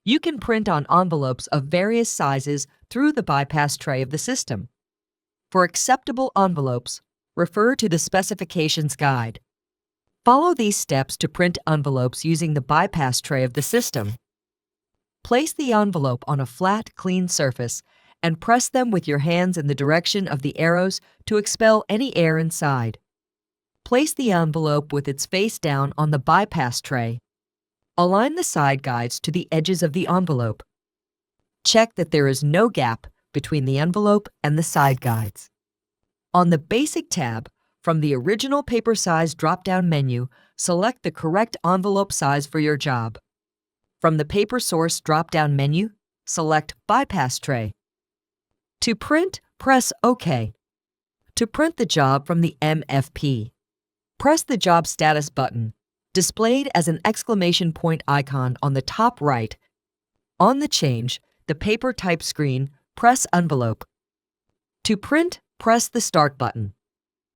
You can print on envelopes of various sizes through the bypass tray of the system. For acceptable envelopes, refer to the specifications guide. Follow these steps to print envelopes using the bypass tray of the system. Place the envelope on a flat, clean surface and press them with your hands in the direction of the arrows to expel any air inside. Place the envelope with its face down on the bypass tray. Align the side guides to the edges of the envelope. Check that there is no gap between the envelope and the side guides. On the Basic tab, from the original paper size drop-down menu, select the correct envelope size for your job. From the Paper Source drop-down menu, select Bypass Tray. To print, press OK. To print the job from the MFP, press the Job Status button, displayed as an exclamation point icon on the top right. On the change, the paper type screen, press Envelope. To print, press the Start button.